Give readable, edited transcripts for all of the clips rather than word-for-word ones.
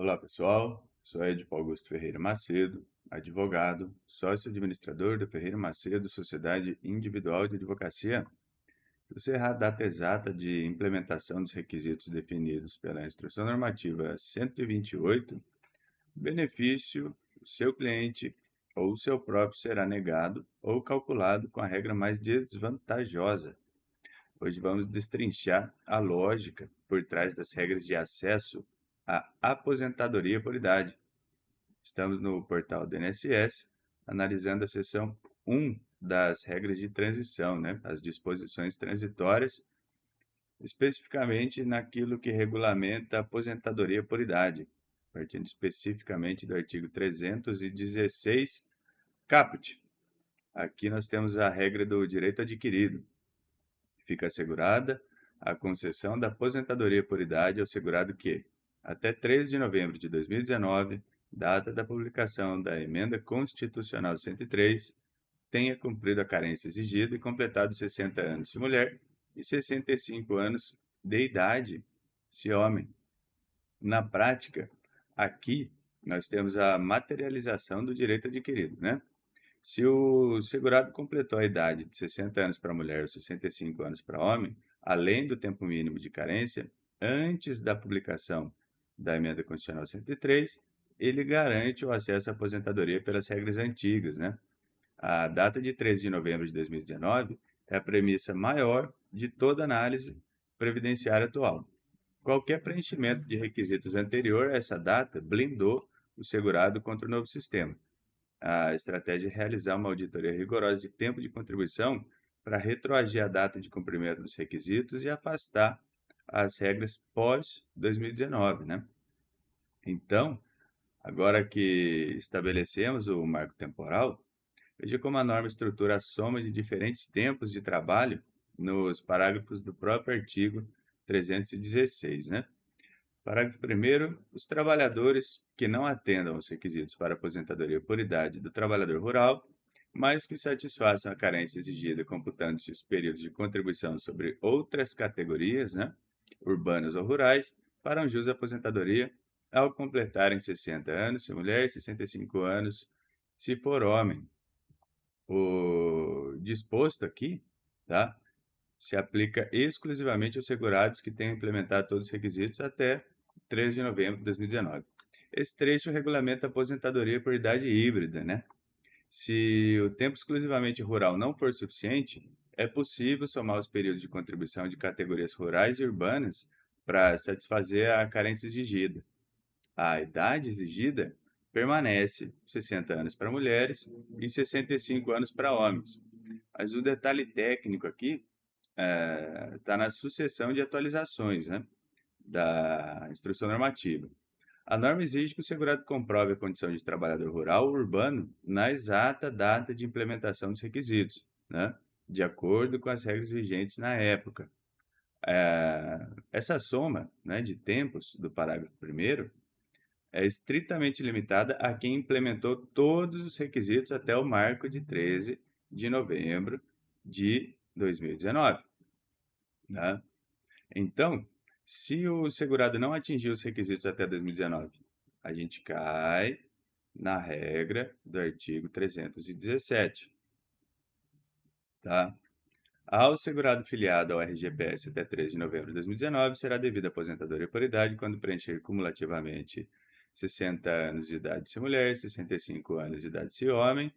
Olá, pessoal. Sou Edipo Augusto Ferreira Macedo, advogado, sócio-administrador da Ferreira Macedo Sociedade Individual de Advocacia. Se você errar a data exata de implementação dos requisitos definidos pela Instrução Normativa 128, o benefício do seu cliente ou o seu próprio será negado ou calculado com a regra mais desvantajosa. Hoje vamos destrinchar a lógica por trás das regras de acesso à aposentadoria por idade. Estamos no portal do INSS, analisando a seção 1 das regras de transição, né? As disposições transitórias, especificamente naquilo que regulamenta a aposentadoria por idade, partindo especificamente do artigo 316, caput. Aqui nós temos a regra do direito adquirido. Fica assegurada a concessão da aposentadoria por idade ao segurado que, até 13 de novembro de 2019, data da publicação da Emenda Constitucional 103, tenha cumprido a carência exigida e completado 60 anos se mulher e 65 anos de idade se homem. Na prática, aqui nós temos a materialização do direito adquirido, né? Se o segurado completou a idade de 60 anos para mulher ou 65 anos para homem, além do tempo mínimo de carência, antes da publicação da Emenda Constitucional 103, ele garante o acesso à aposentadoria pelas regras antigas, né? A data de 13 de novembro de 2019 é a premissa maior de toda análise previdenciária atual. Qualquer preenchimento de requisitos anterior a essa data blindou o segurado contra o novo sistema. A estratégia é realizar uma auditoria rigorosa de tempo de contribuição para retroagir a data de cumprimento dos requisitos e afastar as regras pós-2019, né? Então, agora que estabelecemos o marco temporal, veja como a norma estrutura a soma de diferentes tempos de trabalho nos parágrafos do próprio artigo 316, né? Parágrafo 1º. Os trabalhadores que não atendam aos requisitos para aposentadoria por idade do trabalhador rural, mas que satisfaçam a carência exigida computando-se os períodos de contribuição sobre outras categorias, né, urbanas ou rurais, farão jus à aposentadoria ao completarem 60 anos, se mulher, e 65 anos, se for homem. O disposto aqui, tá, se aplica exclusivamente aos segurados que tenham implementado todos os requisitos até 13 de novembro de 2019. Esse trecho regulamenta a aposentadoria por idade híbrida, né? Se o tempo exclusivamente rural não for suficiente, é possível somar os períodos de contribuição de categorias rurais e urbanas para satisfazer a carência exigida. A idade exigida permanece 60 anos para mulheres e 65 anos para homens. Mas o detalhe técnico aqui está na sucessão de atualizações, né, da instrução normativa. A norma exige que o segurado comprove a condição de trabalhador rural ou urbano na exata data de implementação dos requisitos, né, de acordo com as regras vigentes na época. Essa soma, né, de tempos do parágrafo 1º é estritamente limitada a quem implementou todos os requisitos até o marco de 13 de novembro de 2019. Tá? Então, se o segurado não atingiu os requisitos até 2019, a gente cai na regra do artigo 317. Tá? Ao segurado filiado ao RGPS até 13 de novembro de 2019, será devida aposentadoria por idade quando preencher cumulativamente 60 anos de idade se mulher, 65 anos de idade se homem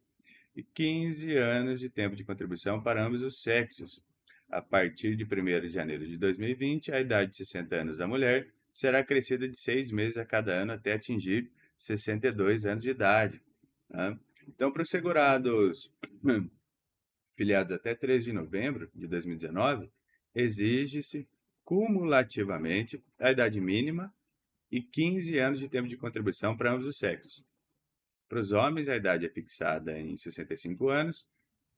e 15 anos de tempo de contribuição para ambos os sexos. A partir de 1º de janeiro de 2020, a idade de 60 anos da mulher será acrescida de 6 meses a cada ano até atingir 62 anos de idade. Tá? Então, para os segurados filiados até 13 de novembro de 2019, exige-se cumulativamente a idade mínima e 15 anos de tempo de contribuição para ambos os sexos. Para os homens, a idade é fixada em 65 anos.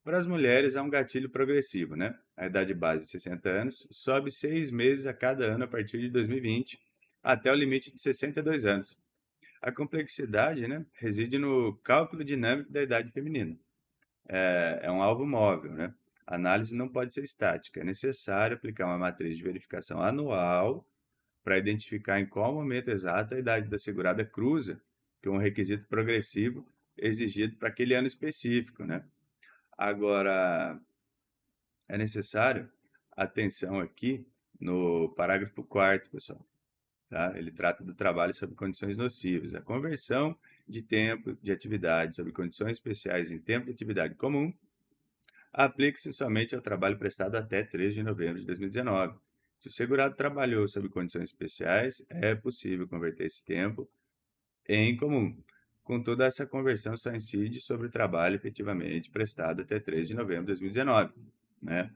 Para as mulheres, há um gatilho progressivo, né? A idade base de 60 anos sobe 6 meses a cada ano a partir de 2020, até o limite de 62 anos. A complexidade, né, reside no cálculo dinâmico da idade feminina. É um alvo móvel, né? A análise não pode ser estática. É necessário aplicar uma matriz de verificação anual para identificar em qual momento exato a idade da segurada cruza com um requisito progressivo exigido para aquele ano específico, né? Agora, é necessário atenção aqui no parágrafo 4º, pessoal, tá? Ele trata do trabalho sob condições nocivas. A conversão de tempo de atividade sob condições especiais em tempo de atividade comum aplica-se somente ao trabalho prestado até 3 de novembro de 2019. Se o segurado trabalhou sob condições especiais, é possível converter esse tempo em comum. Contudo, essa conversão só incide sobre o trabalho efetivamente prestado até 3 de novembro de 2019, né?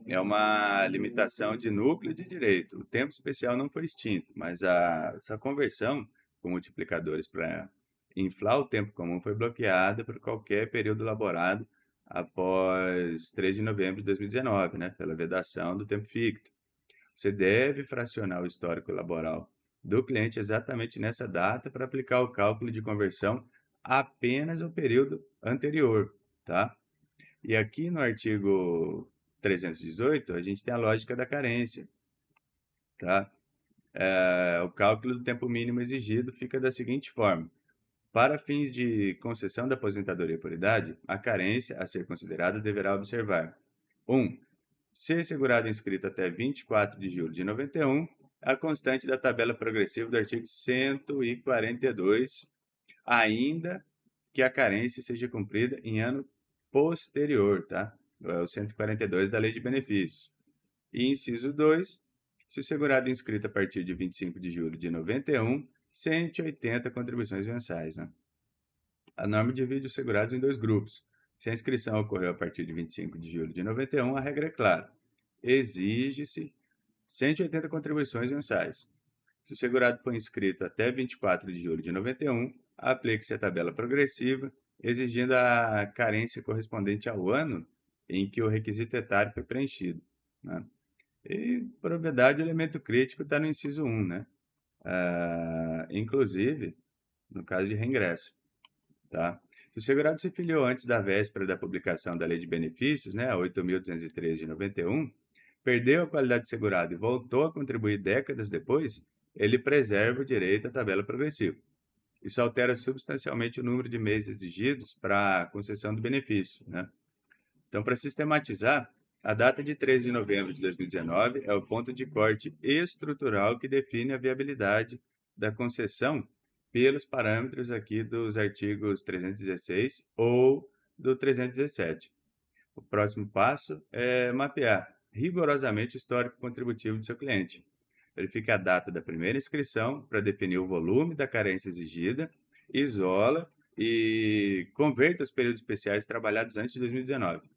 É uma limitação de núcleo de direito. O tempo especial não foi extinto, mas essa conversão com multiplicadores para inflar o tempo comum foi bloqueada por qualquer período laborado após 3 de novembro de 2019, né, pela vedação do tempo ficto. Você deve fracionar o histórico laboral do cliente exatamente nessa data para aplicar o cálculo de conversão apenas ao período anterior, tá? E aqui no artigo 318, a gente tem a lógica da carência, tá? O cálculo do tempo mínimo exigido fica da seguinte forma. Para fins de concessão da aposentadoria por idade, a carência a ser considerada deverá observar 1. Ser segurado inscrito até 24 de julho de 91, a constante da tabela progressiva do artigo 142, ainda que a carência seja cumprida em ano posterior, tá? É o 142 da Lei de Benefícios. E inciso 2, se o segurado inscrito a partir de 25 de julho de 91, 180 contribuições mensais, né? A norma divide os segurados em dois grupos. Se a inscrição ocorreu a partir de 25 de julho de 91, a regra é clara. Exige-se 180 contribuições mensais. Se o segurado foi inscrito até 24 de julho de 91, aplique-se a tabela progressiva, exigindo a carência correspondente ao ano em que o requisito etário foi preenchido, né? E, por verdade, o elemento crítico está no inciso 1, né? Inclusive, no caso de reingresso, tá? Se o segurado se filiou antes da véspera da publicação da Lei de Benefícios, né, a 8.213 de 91, perdeu a qualidade de segurado e voltou a contribuir décadas depois, ele preserva o direito à tabela progressiva. Isso altera substancialmente o número de meses exigidos para a concessão do benefício, né? Então, para sistematizar, a data de 13 de novembro de 2019 é o ponto de corte estrutural que define a viabilidade da concessão pelos parâmetros aqui dos artigos 316 ou do 317. O próximo passo é mapear rigorosamente o histórico contributivo do seu cliente. Verifique a data da primeira inscrição para definir o volume da carência exigida, isola e converta os períodos especiais trabalhados antes de 2019.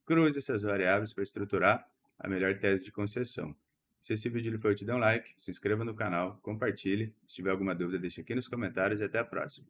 Cruze essas variáveis para estruturar a melhor tese de concessão. Se esse vídeo lhe foi útil, dê um like, se inscreva no canal, compartilhe. Se tiver alguma dúvida, deixe aqui nos comentários e até a próxima.